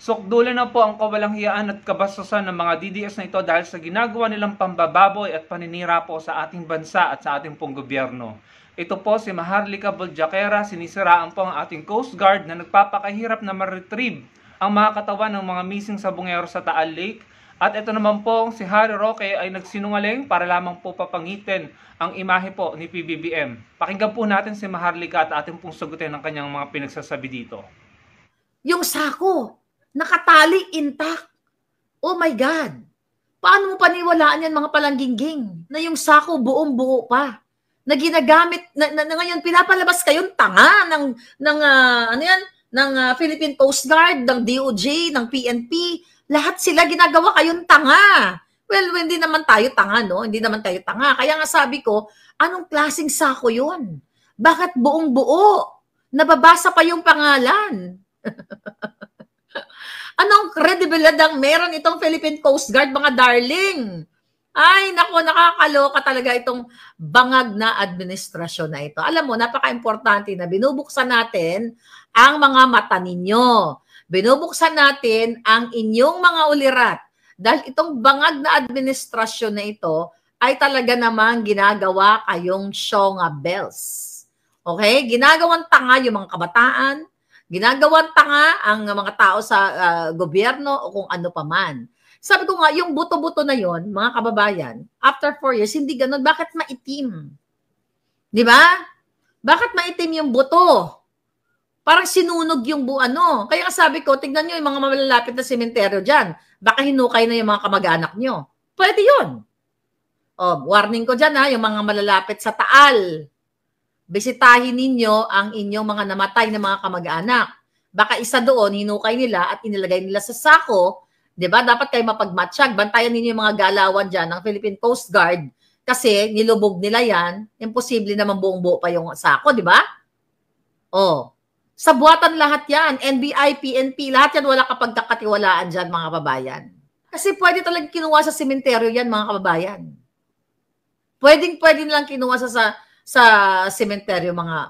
Sukdulan na po ang kawalang-hiyaan at kabastusan ng mga DDS na ito dahil sa ginagawa nilang pambababoy at paninira po sa ating bansa at sa ating pong gobyerno. Ito po si Maharlika Boljaquera, sinisiraan po ang ating Coast Guard na nagpapakahirap na ma-retrieve ang mga katawan ng mga missing sabungero sa Taal Lake. At ito naman po si Harry Roque ay nagsinungaling para lamang po papangitin ang imahe po ni PBBM. Pakinggan po natin si Maharlika at ating pong sagutin ang kanyang mga pinagsasabi dito. Yung sako, nakatali intact. Oh my God. Paano mo paniwalaan yan mga palanggingging na yung sako buong-buo pa? Na ginagamit, na ngayon pinapalabas kayong tanga ng Philippine Coast Guard, ng DOJ, ng PNP. Lahat sila ginagawa kayong tanga. Well, hindi naman tayo tanga, no? Hindi naman tayo tanga. Kaya nga sabi ko, anong klaseng sako yun? Bakit buong-buo? Nababasa pa yung pangalan. Anong kredibilidad ang meron itong Philippine Coast Guard, mga darling? Ay, naku, nakakaloka talaga itong bangag na administrasyon na ito. Alam mo, napaka-importante na binubuksan natin ang mga mata ninyo. Binubuksan natin ang inyong mga ulirat. Dahil itong bangag na administrasyon na ito ay talaga namang ginagawa kayong syonga bells. Okay? Ginagawang tanga yung mga kabataan, ginagawang tanga ang mga tao sa gobyerno o kung ano pa man. Sabi ko nga, yung buto-buto na yon, mga kababayan, after 4 years, hindi ganun. Bakit maitim? Di ba? Bakit maitim yung buto? Parang sinunog yung ano. Kaya sabi ko, tignan nyo yung mga malalapit na sementeryo dyan. Baka hinukay na yung mga kamag-anak nyo. Pwede yun. O, warning ko dyan ha, yung mga malalapit sa Taal. Bisitahin ninyo ang inyong mga namatay na mga kamag-anak. Baka isa doon, hinukay nila at inilagay nila sa sako. Diba? Dapat kayo mapagmatsyag. Bantayan ninyo yung mga galawan dyan ng Philippine Coast Guard kasi nilubog nila yan. Imposible naman buong-buo pa yung sako, di ba? Oh. Sa buwatan lahat yan. NBI, PNP, lahat yan wala kapag kakatiwalaan dyan, mga kababayan. Kasi pwede talagang kinuha sa sementeryo yan, mga kababayan. Pwede nilang kinuha sa sementeryo, mga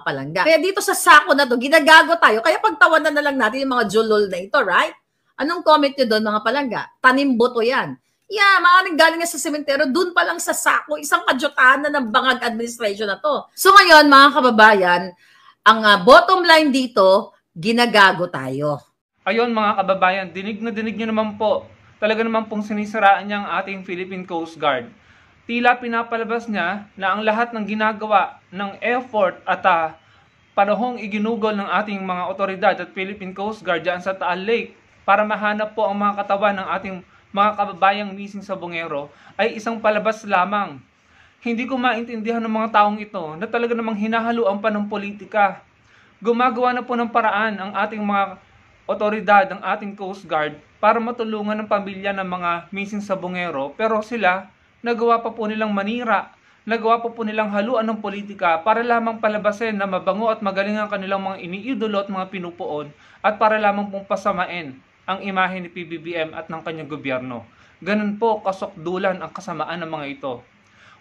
palangga. Kaya dito sa sako na to, ginagago tayo. Kaya pagtawanan na lang natin yung mga julol na ito, right? Anong comment nyo doon, mga palangga? Tanim boto yan. Yeah, mga galing nga sa sementeryo, doon pa lang sa sako, isang kadyutaan na ng bangag administration na to. So ngayon, mga kababayan, ang bottom line dito, ginagago tayo. Ayun mga kababayan, dinig na dinig nyo naman po. Talaga naman pong sinisiraan niya ang ating Philippine Coast Guard. Tila pinapalabas niya na ang lahat ng ginagawa ng effort at panahong iginugol ng ating mga otoridad at Philippine Coast Guard dyan sa Taal Lake para mahanap po ang mga katawan ng ating mga kababayang missing sabungero ay isang palabas lamang. Hindi ko maintindihan ng mga taong ito na talaga namang hinahaluan pa ng politika. Gumagawa na po ng paraan ang ating mga otoridad, ang ating Coast Guard para matulungan ng pamilya ng mga missing sabungero, pero sila nagawa pa po nilang manira, nagawa pa po nilang haluan ng politika para lamang palabasin na mabango at magaling ang kanilang mga iniidolo at mga pinupuon at para lamang pong pasamain ang imahe ni PBBM at ng kanyang gobyerno. Ganun po kasukdulan ang kasamaan ng mga ito.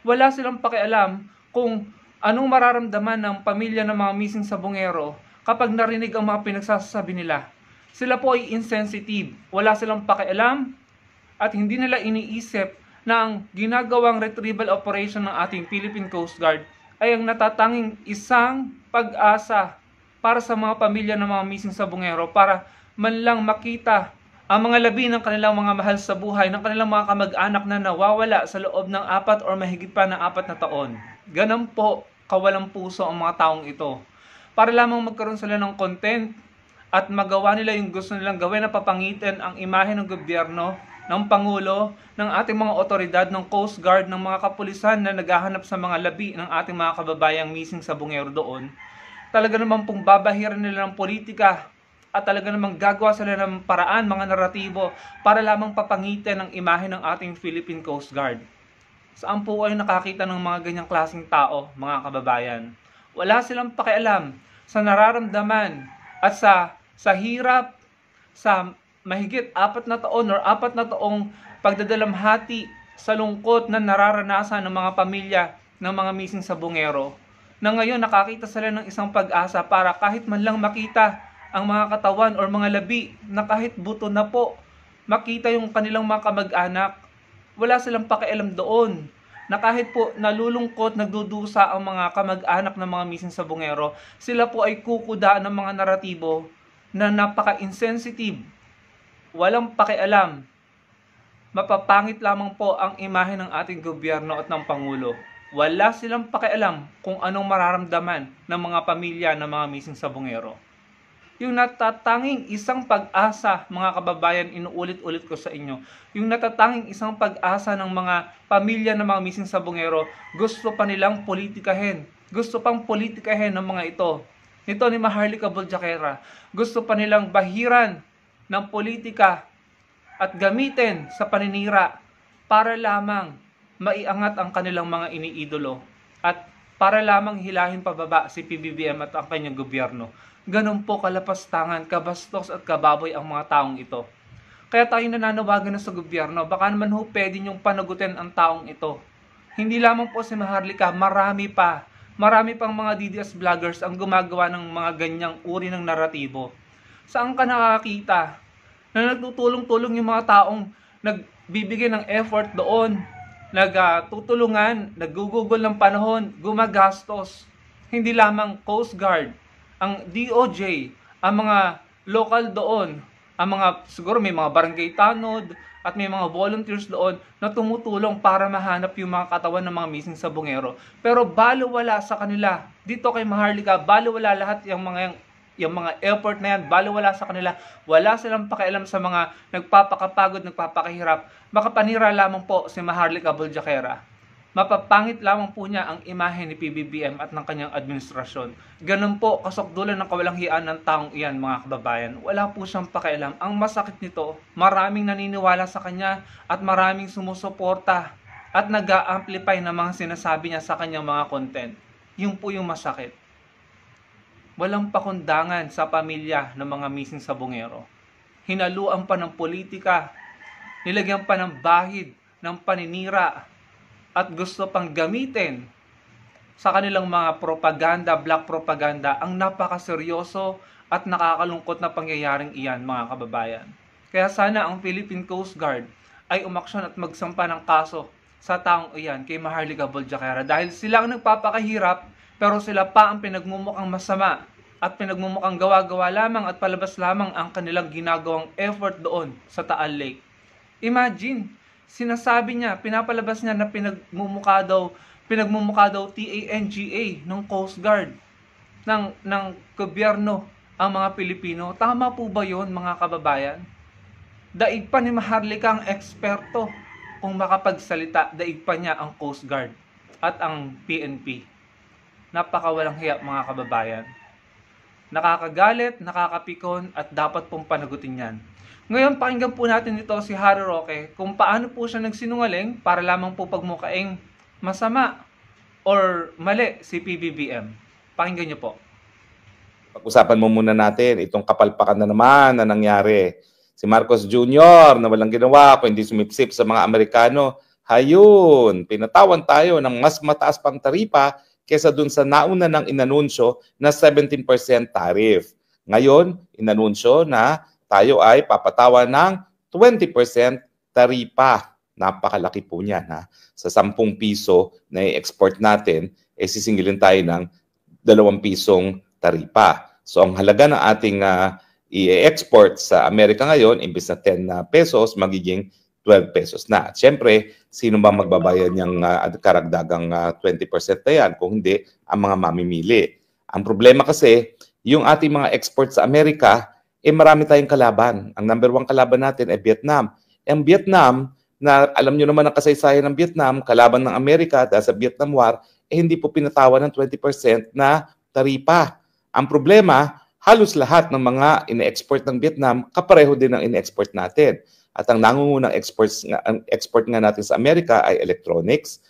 Wala silang pakialam kung anong mararamdaman ng pamilya ng mga missing sabungero kapag narinig ang mga pinagsasabi nila. Sila po ay insensitive. Wala silang pakialam at hindi nila iniisip na ang ginagawang retrieval operation ng ating Philippine Coast Guard ay ang natatanging isang pag-asa para sa mga pamilya ng mga missing sabungero para man lang makita ang mga labi ng kanilang mga mahal sa buhay, ng kanilang mga kamag-anak na nawawala sa loob ng 4 or mahigit pa ng 4 na taon. Ganun po kawalang puso ang mga taong ito. Para lamang magkaroon sila ng content at magawa nila yung gusto nilang gawin na papangitin ang imahe ng gobyerno, ng Pangulo, ng ating mga otoridad, ng Coast Guard, ng mga kapulisan na naghahanap sa mga labi ng ating mga kababayang missing sabungero doon. Talaga naman pong babahiran nila ng politika at talaga namang gagawa sila ng paraan, mga naratibo, para lamang papangitin ang imahe ng ating Philippine Coast Guard. Saan po kayo nakakita ng mga ganyang klaseng tao, mga kababayan? Wala silang pakialam sa nararamdaman at sa hirap, sa mahigit 4 na taon or 4 na taong pagdadalamhati sa lungkot na nararanasan ng mga pamilya ng mga missing sabungero, na ngayon nakakita sila ng isang pag-asa para kahit man lang makita ang mga katawan or mga labi na kahit buto na po, makita yung kanilang mga kamag-anak, wala silang pakialam doon. Na kahit po nalulungkot, nagdudusa ang mga kamag-anak ng mga missing sabongero, sila po ay kukuda ng mga naratibo na napaka-insensitive, walang pakialam. Mapapangit lamang po ang imahe ng ating gobyerno at ng Pangulo. Wala silang pakialam kung anong mararamdaman ng mga pamilya ng mga missing sabongero. Yung natatanging isang pag-asa, mga kababayan, inuulit-ulit ko sa inyo, yung natatanging isang pag-asa ng mga pamilya ng mga missing sabongero, gusto pa nilang politikahin. Gusto pang politikahin ng mga ito. Ito ni Maharlika Boljaquera. Gusto pa nilang bahiran ng politika at gamitin sa paninira para lamang maiangat ang kanilang mga iniidolo at para lamang hilahin pababa si PBBM at ang kanyang gobyerno. Ganun po kalapastangan, kabastos at kababoy ang mga taong ito. Kaya tayo nananawagan na sa gobyerno, baka naman ho pwede niyong panagutin ang taong ito. Hindi lamang po si Maharlika, marami pang mga DDS vloggers ang gumagawa ng mga ganyang uri ng naratibo. Saan ka nakakita na nagtutulong-tulong yung mga taong nagbibigay ng effort doon, nagtutulungan, naggugugol ng panahon, gumagastos. Hindi lamang Coast Guard, ang DOJ, ang mga local doon, ang mga, siguro may mga barangay tanod, at may mga volunteers doon na tumutulong para mahanap yung mga katawan ng mga missing sabongero. Pero baliwala sa kanila. Dito kay Maharlika, baliwala lahat yung mga effort na yan, baliwala sa kanila. Wala silang pakialam sa mga nagpapakapagod, nagpapakahirap. Makapanira lamang po si Maharlika Boljaquera. Mapapangit lamang po niya ang imahe ni PBBM at ng kanyang administrasyon. Ganun po, kasukdulan ng kawalang hiyaan ng taong iyan, mga kababayan. Wala po siyang pakialam. Ang masakit nito, maraming naniniwala sa kanya at maraming sumusuporta at nag-a-amplify ng mga sinasabi niya sa kanyang mga content. Yun po yung masakit. Walang pakundangan sa pamilya ng mga missing sabongero. Hinaluan pa ng politika, nilagyan pa ng bahid, ng paninira, at gusto pang gamitin sa kanilang mga propaganda, black propaganda, ang napakaseryoso at nakakalungkot na pangyayaring iyan, mga kababayan. Kaya sana ang Philippine Coast Guard ay umaksyon at magsampa ng kaso sa taong iyan kay Maharlika Boljaquera dahil sila ang nagpapakahirap pero sila pa ang pinagmumukhang masama at pinagmumukhang gawa-gawa lamang at palabas lamang ang kanilang ginagawang effort doon sa Taal Lake. Imagine, sinasabi niya, pinapalabas niya na pinagmumukha daw TANGA ng Coast Guard ng gobyerno ang mga Pilipino. Tama po ba yun, mga kababayan? Daig pa ni Maharlika ang eksperto kung makapagsalita, daig pa niya ang Coast Guard at ang PNP. Napakawalang hiya, mga kababayan. Nakakagalit, nakakapikon at dapat pong panagutin yan. Ngayon, pakinggan po natin ito si Harry Roque kung paano po siya nagsinungaling para lamang po pagmukaing masama or mali si PBBM. Pakinggan niyo po. Pag-usapan mo muna natin itong kapalpakan na naman na nangyari. Si Marcos Jr. na walang ginawa kundi sumipsip sa mga Amerikano. Hayun, pinatawan tayo ng mas mataas pang taripa kesa dun sa nauna ng inanunsyo na 17% tariff. Ngayon, inanunsyo na tayo ay papatawan ng 20% taripa. Napakalaki po niyan. Ha? Sa 10 piso na i-export natin, sisingilin tayo ng 2 pisong taripa. So ang halaga ng ating i-export sa Amerika ngayon, imbis na 10 pesos, magiging 12 pesos na. At syempre, sino ba magbabayad niyang karagdagang 20% na yan? Kung hindi, ang mga mamimili. Ang problema kasi, yung ating mga export sa Amerika, marami tayong kalaban. Ang number 1 kalaban natin ay Vietnam. Ang Vietnam, na alam nyo naman ang kasaysayan ng Vietnam, kalaban ng Amerika dahil sa Vietnam War, hindi po pinatawan ng 20% na taripa. Ang problema, halos lahat ng mga ine-export ng Vietnam, kapareho din ang ine-export natin. At ang nangungunang export nga natin sa Amerika ay electronics,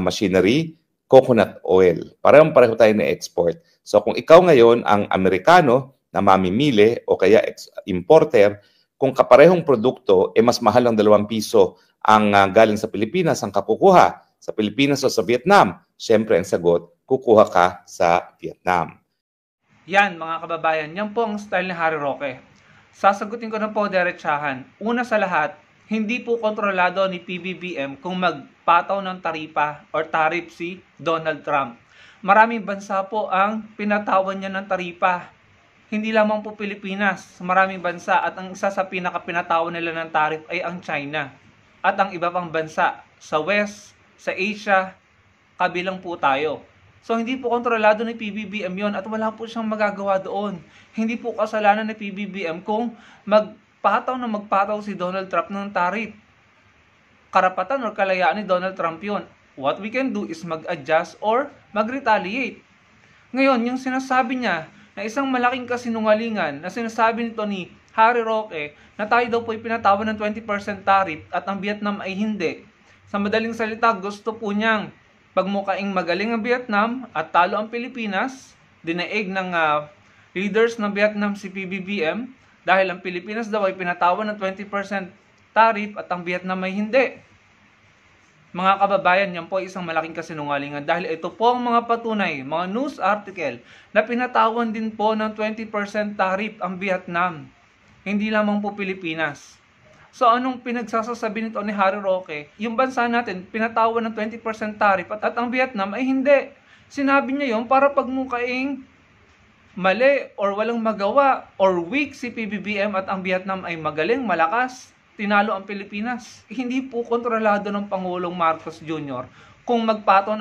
machinery, coconut oil. Pareho tayo na-export. So kung ikaw ngayon ang Amerikano, na mamimili o kaya importer, kung kaparehong produkto, mas mahal ng 2 piso ang galing sa Pilipinas, ang kakukuha sa Pilipinas o sa Vietnam. Siyempre, ang sagot, kukuha ka sa Vietnam. Yan mga kababayan, yan po ang style ni Harry Roque. Sasagutin ko na po diretsahan. Una sa lahat, hindi po kontrolado ni PBBM kung magpataw ng taripa or tariff si Donald Trump. Maraming bansa po ang pinatawan niya ng taripa. Hindi lamang po Pilipinas, maraming bansa, at ang isa sa pinaka-pinatawan nila ng tariff ay ang China. At ang iba pang bansa sa West, sa Asia, kabilang po tayo. So hindi po kontrolado ni PBBM yon at wala po siyang magagawa doon. Hindi po kasalanan ni PBBM kung magpataw si Donald Trump ng tariff. Karapatan or kalayaan ni Donald Trump yon. What we can do is mag-adjust or mag-retaliate. Ngayon, yung sinasabi niya na isang malaking kasinungalingan na sinasabi nito ni Harry Roque na tayo daw po ipinatawan ng 20% tariff at ang Vietnam ay hindi. Sa madaling salita, gusto po niyang pagmukaing magaling ang Vietnam at talo ang Pilipinas. Dinaig ng leaders ng Vietnam si PBBM dahil ang Pilipinas daw ay pinatawan ng 20% tariff at ang Vietnam ay hindi. Mga kababayan, yan po ay isang malaking kasinungalingan dahil ito po ang mga patunay, mga news article na pinatawan din po ng 20% tariff ang Vietnam. Hindi lamang po Pilipinas. So anong pinagsasasabi nito ni Harry Roque? Yung bansa natin, pinatawan ng 20% tariff at ang Vietnam ay hindi. Sinabi niya yon para pagmukaing mali or walang magawa or weak si PBBM at ang Vietnam ay magaling, malakas. Tinalo ang Pilipinas. Hindi po kontrolado ng Pangulong Marcos Jr. kung magpataw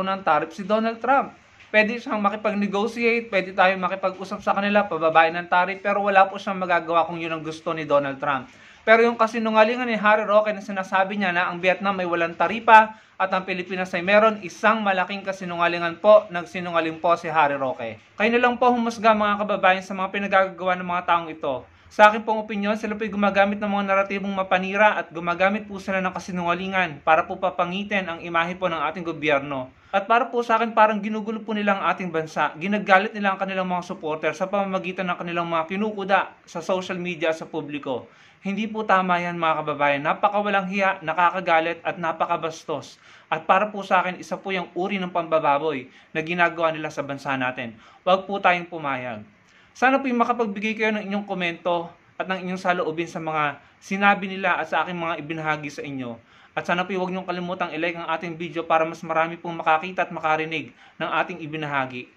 ng tariff si Donald Trump. Pwede siyang makipag-negotiate, pwede tayong makipag-usap sa kanila, pababain ng tariff, pero wala po siyang magagawa kung yun ang gusto ni Donald Trump. Pero yung kasinungalingan ni Harry Roque na sinasabi niya na ang Vietnam ay walang taripa at ang Pilipinas ay meron, isang malaking kasinungalingan po, nagsinungaling po si Harry Roque. Kayo na lang po humusga mga kababayan sa mga pinagagawa ng mga taong ito. Sa akin pong opinyon, sila po'y gumagamit ng mga naratibong mapanira at gumagamit po sila ng kasinungalingan para po papangitin ang imahe po ng ating gobyerno. At para po sa akin, parang ginugulo po nila ang ating bansa. Ginagalit nila ang kanilang mga supporter sa pamamagitan ng kanilang mga kinukuda sa social media at sa publiko. Hindi po tama yan mga kababayan. Napakawalang hiya, nakakagalit at napakabastos. At para po sa akin, isa po yung uri ng pambababoy na ginagawa nila sa bansa natin. Huwag po tayong pumayag. Sana po makapagbigay kayo ng inyong komento at ng inyong saloobin sa mga sinabi nila at sa aking mga ibinahagi sa inyo. At sana po huwag niyong kalimutang i-like ang ating video para mas marami pong makakita at makarinig ng ating ibinahagi.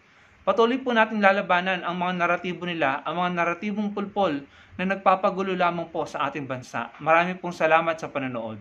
Patuloy po natin lalabanan ang mga naratibo nila, ang mga naratibong pulpol na nagpapagulo lamang po sa ating bansa. Marami pong salamat sa panonood.